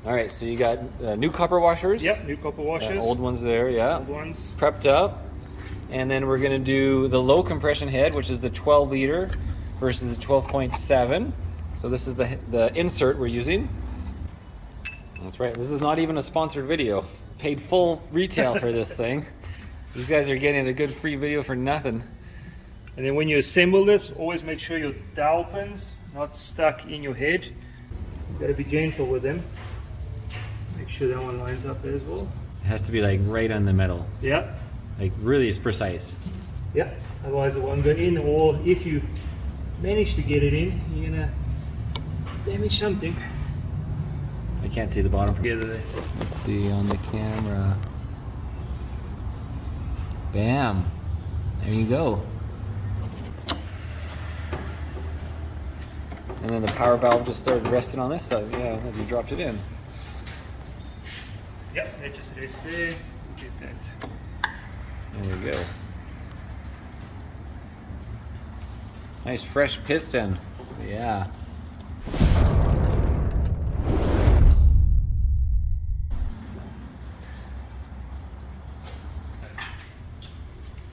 All right, so you got new copper washers. Yep, new copper washers. Old ones there, yeah. Old ones. Prepped up. And then we're gonna do the low compression head, which is the 12 liter versus the 12.7. So this is the insert we're using. That's right, this is not even a sponsored video. Paid full retail for this thing. These guys are getting a good free video for nothing. And then when you assemble this, always make sure your dowel pins not stuck in your head. You've got to be gentle with them. Make sure that one lines up as well. It has to be like right on the metal. Yeah. Like really precise. Yeah, otherwise it won't go in, or if you manage to get it in, you're gonna damage something. I can't see the bottom from Together there. Let's see on the camera. Bam. There you go. And then the power valve just started resting on this side, yeah, as you dropped it in. Yep, that just rests there. Get that. There we go. Nice fresh piston. Yeah.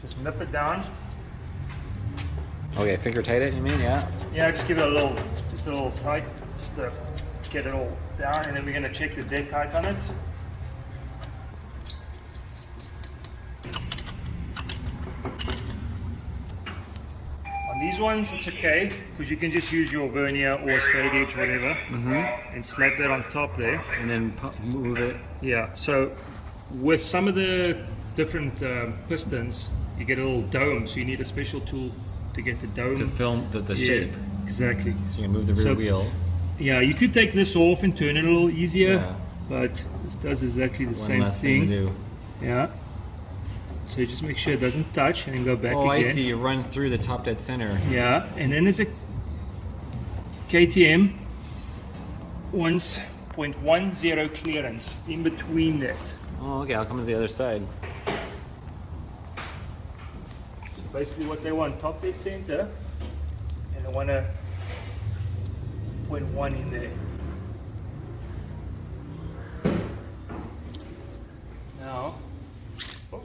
Just nip it down. Okay, finger tight it, you mean? Yeah. Yeah, just give it a little tight, just to get it all down, and then we're going to check the dead height on it. On these ones, it's okay, because you can just use your vernier or a straight edge, whatever, and slap that on top there. And then move it. Yeah, so with some of the different pistons, you get a little dome, so you need a special tool to get the dome. To film the shape. Exactly. So you can move the rear wheel. Yeah, you could take this off and turn it a little easier, Yeah. but this does exactly the same less thing thing. to do. Yeah. So you just make sure it doesn't touch and then go back again. Oh, I see. You run through the top dead center. Yeah, and then there's a KTM 1.10 clearance in between that. Oh, okay. I'll come to the other side. So basically what they want, top dead center, and they want a 0.1 in there. Now, you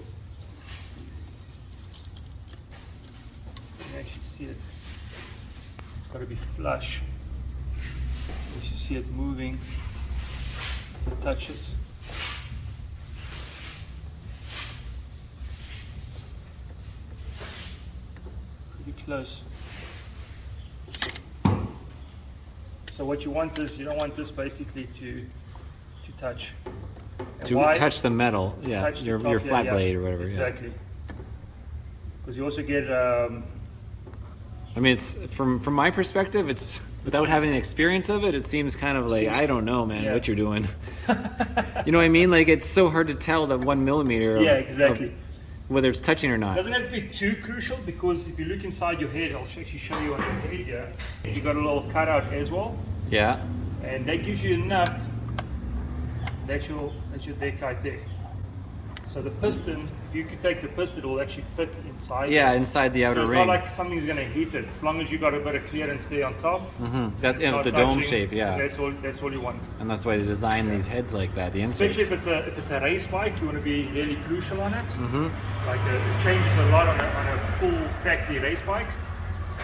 can actually see it. It's got to be flush. You should see it moving. If it touches. Pretty close. So what you want is, you don't want this basically to touch. And To why? touch the metal, yeah, Touch the your top, flat yeah, blade or whatever. Exactly. Because you also get. I mean, it's from my perspective, it's without having an experience of it, it seems kind of like I don't know, man, what you're doing. You know what I mean? Like it's so hard to tell that 1 millimeter. Yeah, exactly. Of whether it's touching or not. It doesn't have to be too crucial, because if you look inside your head, I'll actually show you on your head here. You got a little cutout as well. Yeah. And that gives you enough. That's your deck height there. So the piston, if you could take the piston, it will actually fit inside. Yeah, inside the outer so it's ring. not like something's going to hit it. As long as you got a bit of clearance there on top. That's it's not the dome touching, shape, yeah. That's all you want. And that's why they design these heads like that. The inserts. Especially if it's a race bike, you want to be really crucial on it. Like it changes a lot on a full factory race bike.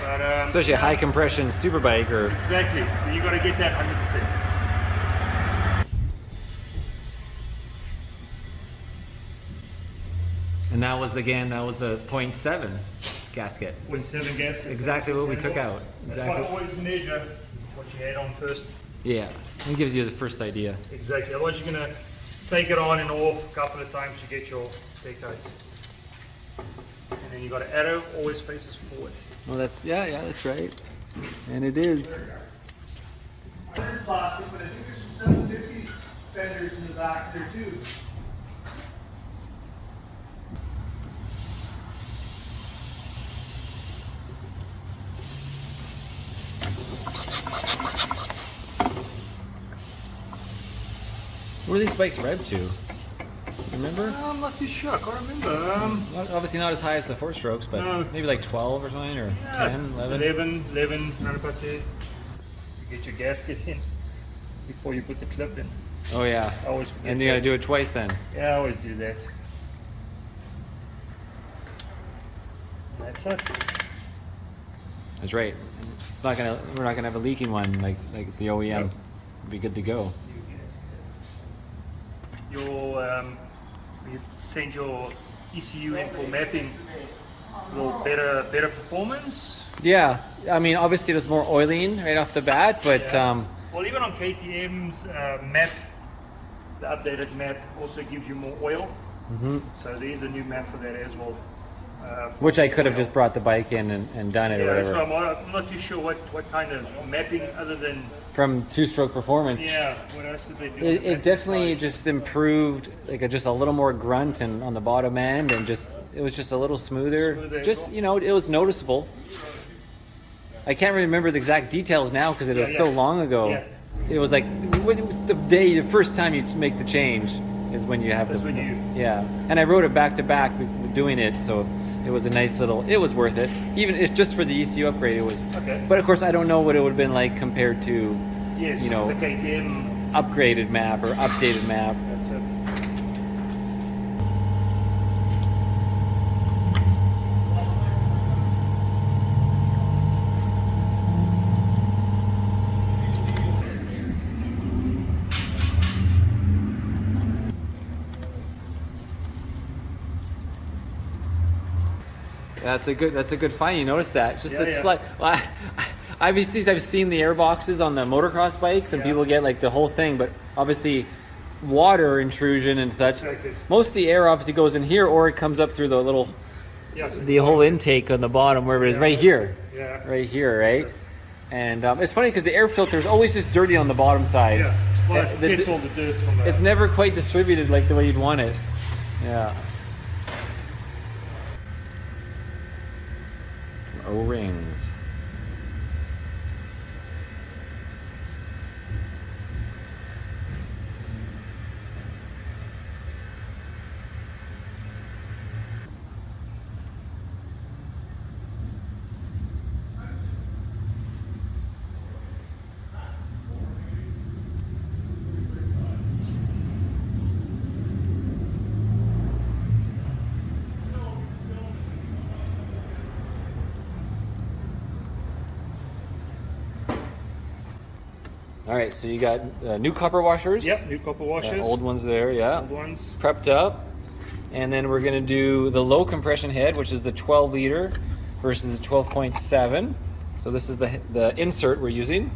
But, especially a high compression super bike or. Exactly. You got to get that 100%. And that was the 0.7 gasket. 0.7 gasket. Exactly what we took out. That's why I always measure what you had on first. Yeah, it gives you the first idea. Exactly. Otherwise, you're gonna take it on and off a couple of times to get your take out. And then you got an arrow, always faces forward. Well, that's that's right. And it is. Plastic, but I think there's some 750 fenders in the back there too. Where are these bikes revved to? Remember? I'm not too sure. I can't remember. Obviously not as high as the 4-strokes, but No. maybe like 12 or something, or 10, 11. 11, around about there. You get your gasket in before you put the clip in. Oh yeah. I always forget. And you got to that. do it twice then. Yeah, I always do that. That's it. That's right. It's not gonna. We're not gonna have a leaking one like the OEM. Nope. It'll be good to go. You send your ECU in for mapping. Will better performance. Yeah. I mean, obviously there's more oiling right off the bat, but Yeah. Well, even on KTM's map, the updated map also gives you more oil. So there's a new map for that as well. which I could have just brought the bike in and done it or Yeah, that's whatever. why I'm not too sure what kind of mapping other than, From two-stroke performance. yeah, what else did they do? on the It mapping definitely side? just improved, like just a little more grunt and on the bottom end, and just it was just a little smoother. Smoother as Just well. you know, it was noticeable. I can't remember the exact details now because it was Yeah, so yeah. long ago. Yeah. It was like the first time you make the change is when you have That's the when you- yeah. And I wrote it back to back doing it, so it was a nice little. It was worth it, even it's just for the ECU upgrade. It was. Okay. But of course, I don't know what it would have been like compared to Yes, you know, the KTM, upgraded map or updated map. that's it. That's a good find. You notice that? Just Yeah, a yeah. slight. Well, obviously, I've seen the airboxes on the motocross bikes, and Yeah. people get like the whole thing. But obviously, water intrusion and such. Exactly. Most of the air obviously goes in here, or it comes up through the little, Yeah. the whole intake on the bottom, wherever it is, Yeah, right that's here, it. Yeah. right here, right. That's it. And it's funny because the air filter is always just dirty on the bottom side. Yeah. Well, Uh, it the- gets all the dust from the. It's never quite distributed like the way you'd want it. Yeah. Some O-rings. All right, so you got new copper washers. Yep, new copper washers. Old ones there, yeah. Old ones. Prepped up. And then we're gonna do the low compression head, which is the 12 liter versus the 12.7. So this is the insert we're using.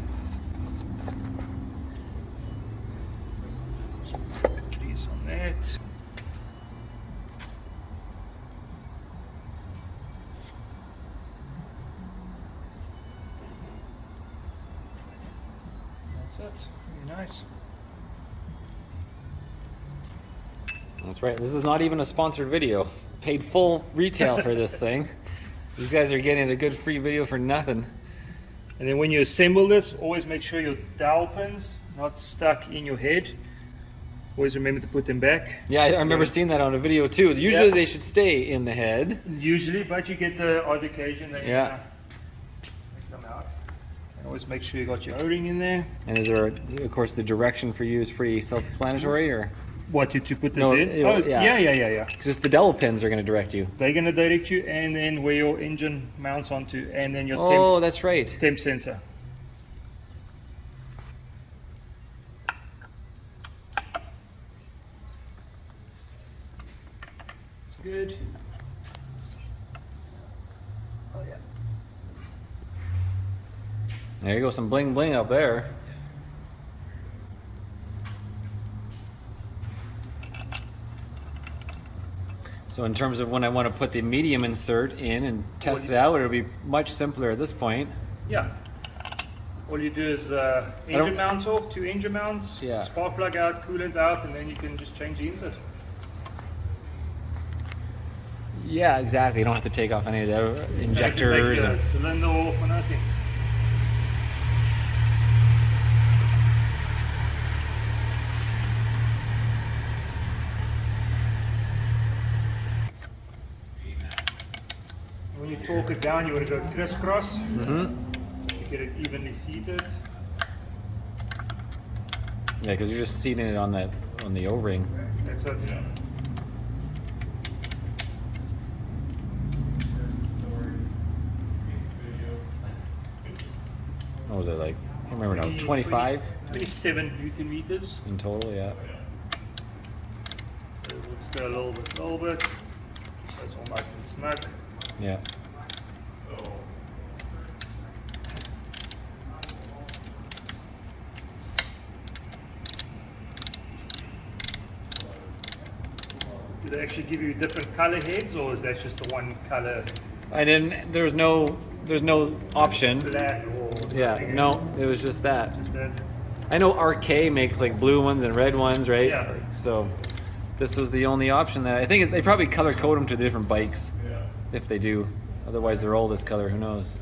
Grease on that. That's it. Very nice. That's right. This is not even a sponsored video. Paid full retail for this thing. These guys are getting a good free video for nothing. And then when you assemble this, always make sure your dowel pins not stuck in your head. Always remember to put them back. Yeah, I remember seeing that on a video too. Usually Yeah. they should stay in the head. Usually, but you get the odd occasion that Yeah. they come out. And always make sure you got your O-ring in there. And is there, of course, the direction for you is pretty self-explanatory, or What to put this No, in? it- Oh, yeah. yeah. just the dowel pins are going to direct you? They're gonna direct you, and then where your engine mounts onto, and then your Oh, that's right. temp sensor. Good. Oh yeah. There you go, some bling bling up there. So in terms of when I want to put the medium insert in and test it out, it'll be much simpler at this point. Yeah. All you do is don't- engine mounts off, 2 engine mounts, Yeah. spark plug out, coolant out, and then you can just change the insert. Yeah, exactly. You don't have to take off any of the You don't have to injectors. take the And, cylinder off or nothing. When you torque it down, you want to go crisscross to get it evenly seated. Yeah, because you're just seating it on the O-ring. That's it. What was it like? I can't remember now. 25 27 Newton meters. in total. Yeah. So we'll just go a little bit, so it's all nice and snug. Yeah. Do they actually give you different color heads, or is that just the one color? I didn't. There's no option. Black or Yeah. nothing? No, it was just that. Just that. I know RK makes like blue ones and red ones, right? Yeah. So this was the only option that I think they probably color code them to the different bikes. Yeah. If they do. Otherwise, they're all this color. Who knows?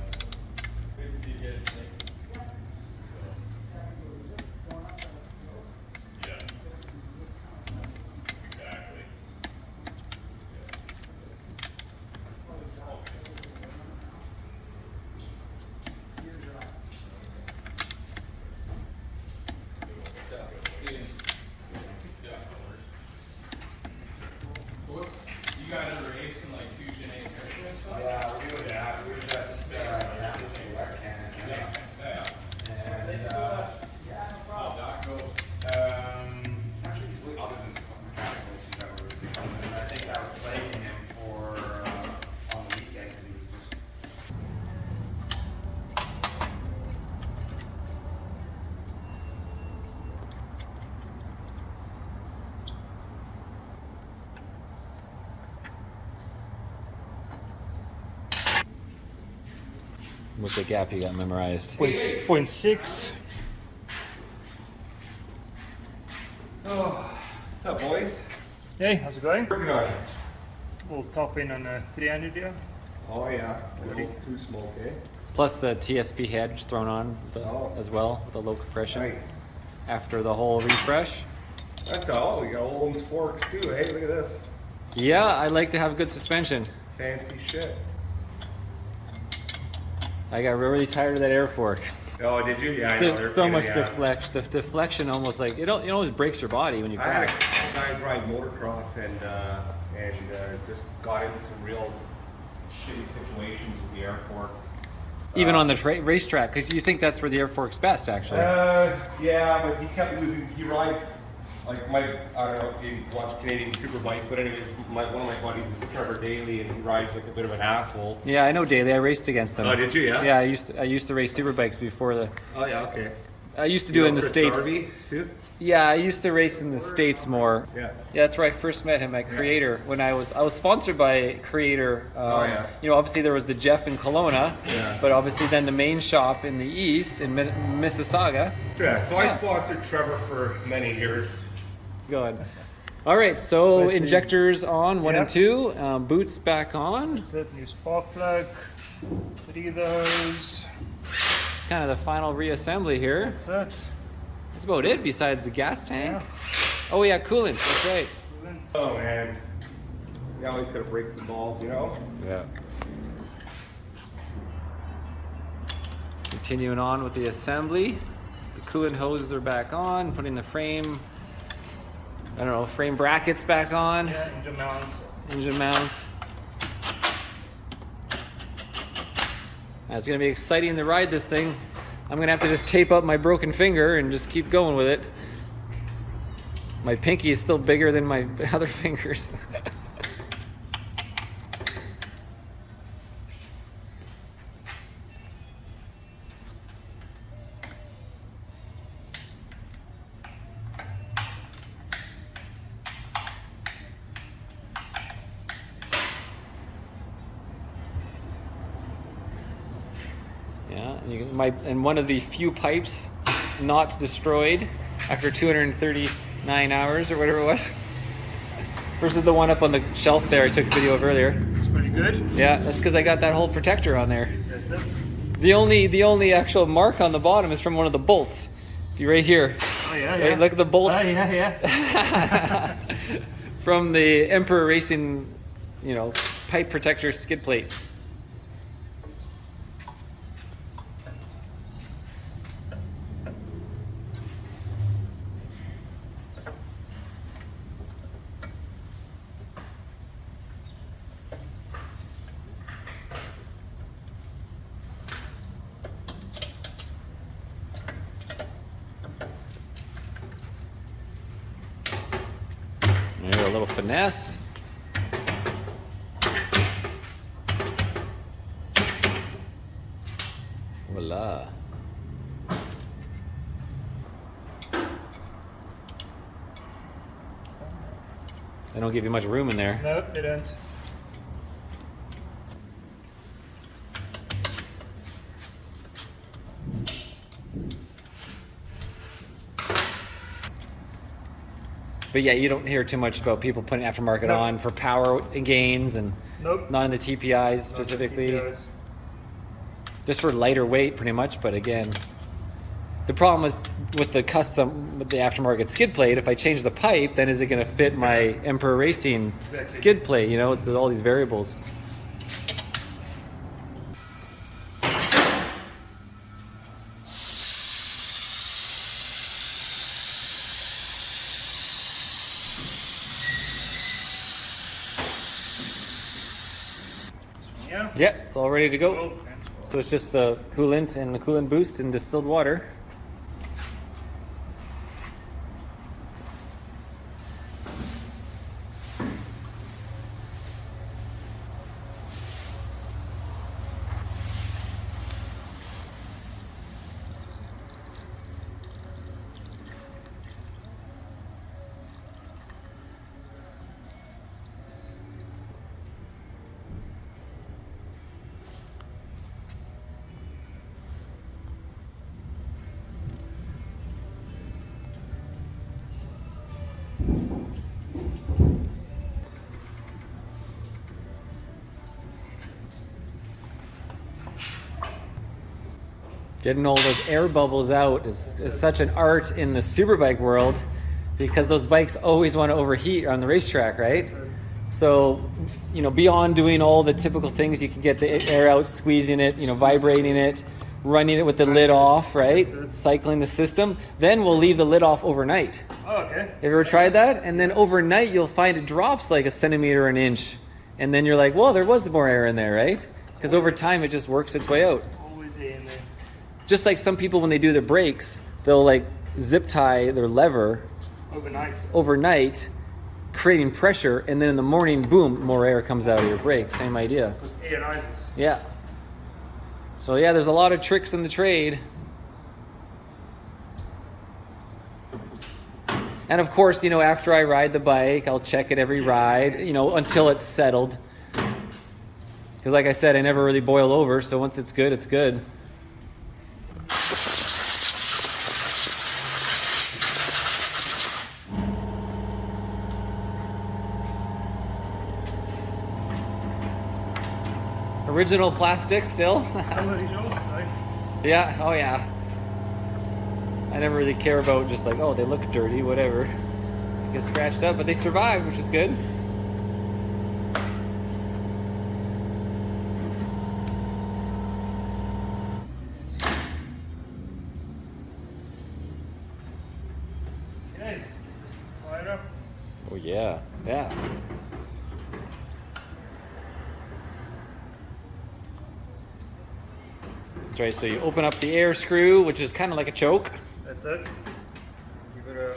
You guys are racing like Fusion 8 and stuff? Yeah, we're doing that. We're just West Canada. And How'd that go? actually, other than the mechanical issues that were becoming, I think that was plaguing him for on the weekends. And he was just What's the gap you got memorized? 0.6. Oh, what's up, boys? Hey, how's it going? Working on it. We'll top in on a 300 here. Oh yeah, a little too smoke, eh? Plus the TSP head thrown on Oh. as well with the low compression Nice. after the whole refresh. That's all. We got old ones forks too. Hey, look at this. Yeah, I like to have good suspension. Fancy shit. I got really tired of that air fork. Oh, did you? Yeah, I know. There's They're so pain in much the ass. deflection. The deflection almost like it almost breaks your body when you I had crash. guys ride motocross and just got into some real shitty situations with the air fork. Even on the racetrack, because you think that's where the air fork's best, actually. Yeah, but he kept losing. He rides like I don't know if you watch Canadian Superbike, but anyways, one of my buddies is Trevor Daly, and he rides like a bit of an asshole. Yeah, I know Daly. I raced against him. Oh, did you? Yeah. Yeah, I used to race superbikes before the. Oh yeah, okay. I used to do it in the Chris States. Darby, too? Yeah, I used to race in the States more. Yeah. Yeah, that's where I first met him at Creator. When I was sponsored by Creator. Oh, yeah. You know, obviously there was the Jeff in Kelowna, Yeah. but obviously then the main shop in the east in Mississauga. Yeah, so I sponsored Trevor for many years. Go ahead. All right, so Nice to- injectors on 1 and Yeah. 2, boots back on. That's it, new spark plug. 3 of those. It's kind of the final reassembly here. That's it. That's about it besides the gas tank. Yeah. Oh yeah, coolant. That's right. Coolant. Oh man, you always gotta break some balls, you know? Yeah. Continuing on with the assembly. The coolant hoses are back on, putting the frame, I don't know, frame brackets back on, Yeah, engine mounts. engine mounts. It's gonna be exciting to ride this thing. I'm gonna have to just tape up my broken finger and just keep going with it. My pinky is still bigger than my other fingers. Yeah, and one of the few pipes not destroyed after 239 hours or whatever it was. Versus the one up on the shelf there I took a video of earlier. Looks pretty good. Yeah, that's because I got that whole protector on there. That's it. The only actual mark on the bottom is from one of the bolts. If you're right here. Oh yeah, Right, yeah. look at the bolts. Oh yeah, yeah. From the Emperor Racing, you know, pipe protector skid plate. little finesse. Voila. They don't give you much room in there. No, they don't. But yeah, you don't hear too much about people putting aftermarket No. on for power gains and Nope. not in the TPIs specifically. TPIs. Just for lighter weight pretty much, but again, the problem is with the aftermarket skid plate, if I change the pipe, then is it going to fit my Emperor Racing Exactly. skid plate? You know, it's all these variables. Yeah. Yeah, it's all ready to go. Cool. So it's just the coolant and the coolant boost and distilled water. Getting all those air bubbles out is such an art in the superbike world because those bikes always want to overheat on the racetrack, right? So, you know, beyond doing all the typical things, you can get the air out, squeezing it, you know, vibrating it, running it with the lid off, right? Cycling the system. Then we'll leave the lid off overnight. Oh, okay. Have you ever tried that? And then overnight you'll find it drops like a centimeter, an inch. And then you're like, well, there was more air in there, right? Because over time it just works its way out. Always air in there. Just like some people when they do their brakes, they'll like zip tie their lever Overnight. creating pressure, and then in the morning, boom, more air comes out of your brake. Same idea. Because air rises. Yeah. So yeah, there's a lot of tricks in the trade. And of course, you know, after I ride the bike, I'll check it every ride, you know, until it's settled. Because like I said, I never really boil over, so once it's good, it's good. Original plastic still. Some originals, nice. Yeah, oh yeah. I never really care about just like, oh, they look dirty, whatever. Get scratched up, but they survived, which is good. Okay, let's get this fired up. Oh yeah, yeah. That's right, so you open up the air screw, which is kind of like a choke. That's it. Give it a...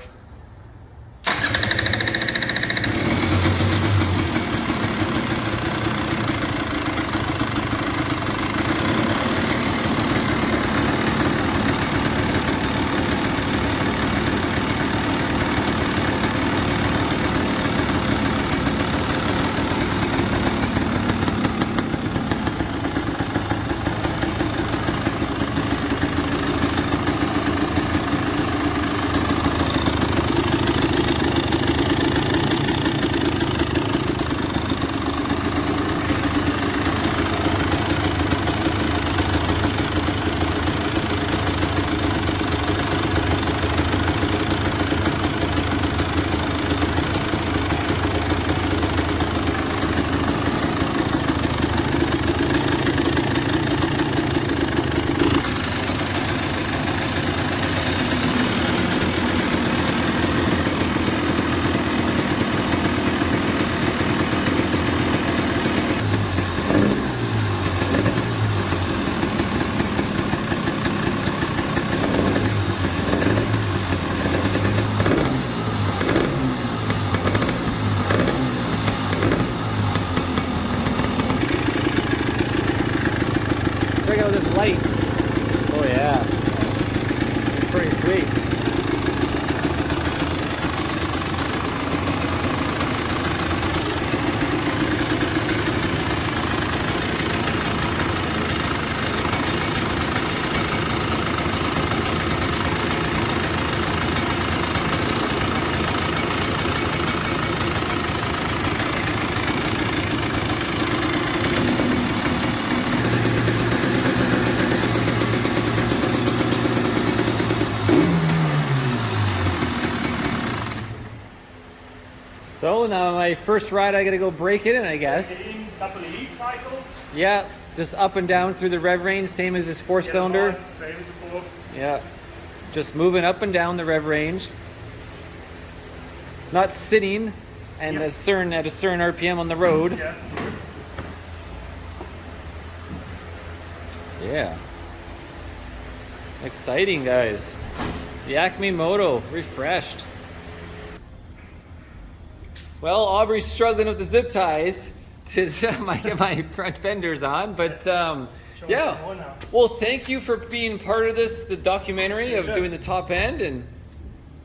So now my first ride, I gotta go break it in, I guess. Get in, couple of heat cycles. Yeah, just up and down through the rev range, same as this four-cylinder. Same as before. Yeah, just moving up and down the rev range. Not sitting and at a certain RPM on the road. Yeah. Yeah. Exciting, guys. The Acme Moto, refreshed. Well, Aubrey's struggling with the zip ties to get my front fenders on, but yeah. Well, thank you for being part of this, the documentary of doing the top end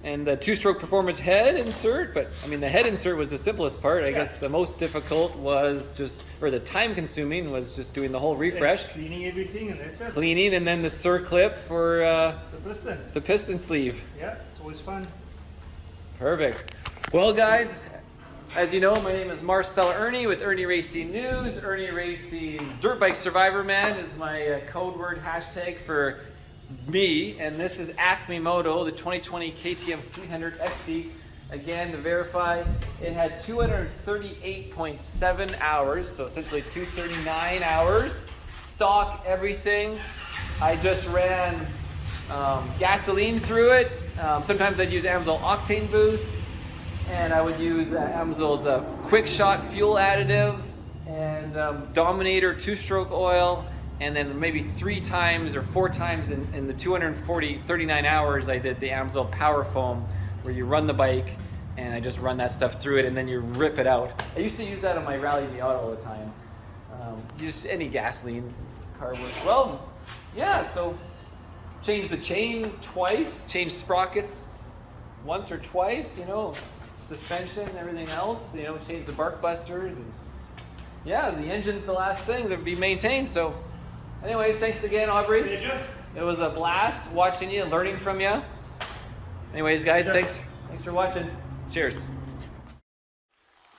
and the two-stroke performance head insert. But I mean, the head insert was the simplest part. I guess the most difficult was the time-consuming was just doing the whole refresh, cleaning everything, and that's it. cleaning, and then the circlip for the piston sleeve. Yeah, it's always fun. Perfect. Well, guys, as you know, my name is Marcel Irnie with IrnieracingNews. Irnieracing Dirtbike Survivor Man is my code word hashtag for me, and this is Acme Moto, the 2020 KTM 300 XC. Again, to verify, it had 238.7 hours, so essentially 239 hours. Stock everything. I just ran gasoline through it. Sometimes I'd use AMSOIL Octane Boost, and I would use AMSOIL's Quickshot fuel additive, and Dominator two-stroke oil, and then maybe 3 times or 4 times in the 39 hours I did the AMSOIL Powerfoam, where you run the bike and I just run that stuff through it and then you rip it out. I used to use that on my Rally Miata all the time. Just any gasoline car works. Well, yeah, so changed the chain twice, changed sprockets once or twice, you know, suspension and everything else, you know, changed the bark busters, and yeah, the engine's the last thing that be maintained. So anyways, thanks again, Aubrey. Pleasure. It was a blast watching you, learning from you. Anyways, guys, thanks for watching. Cheers.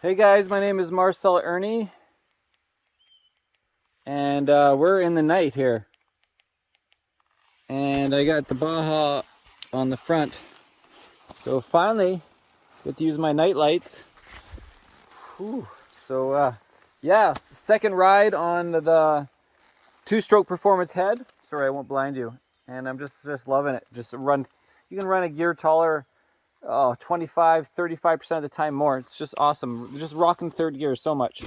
Hey guys, my name is Marcel Irnie, and we're in the night here. And I got the Baja on the front. So finally, get to use my night lights. Whew. So yeah, second ride on the two-stroke performance head. Sorry, I won't blind you. And I'm just loving it. Just run. You can run a gear taller, 25, 35% of the time more. It's just awesome. Just rocking third gear so much.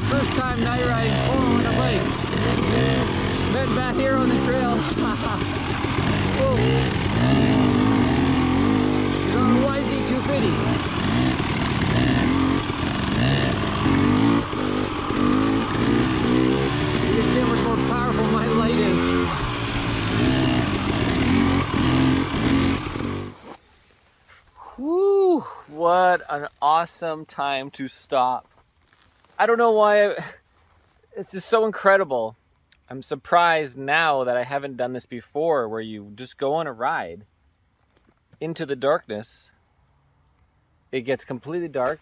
First time night riding on a bike. Head back here on the trail. Whoa. He's on a ODYSEE 250. You can see how much more powerful my light is. Whew, what an awesome time to stop. I don't know why, it's just so incredible. I'm surprised now that I haven't done this before, where you just go on a ride into the darkness. It gets completely dark.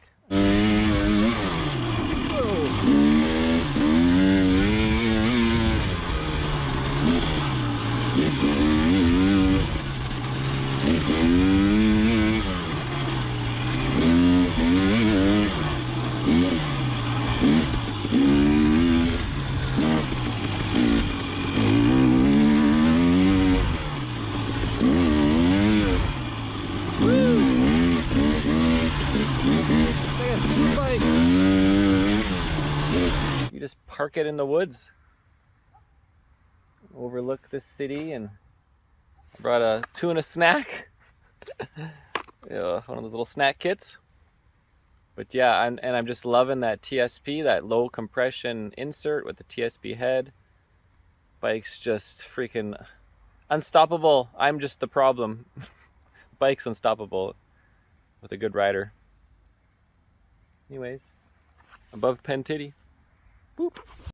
You just park it in the woods, overlook the city, and I brought a tuna snack. Yeah, one of those little snack kits. But yeah, and I'm just loving that TSP, that low compression insert with the TSP head. Bike's just freaking unstoppable. I'm just the problem. Bike's unstoppable with a good rider. Anyways, above pen titty. Boop.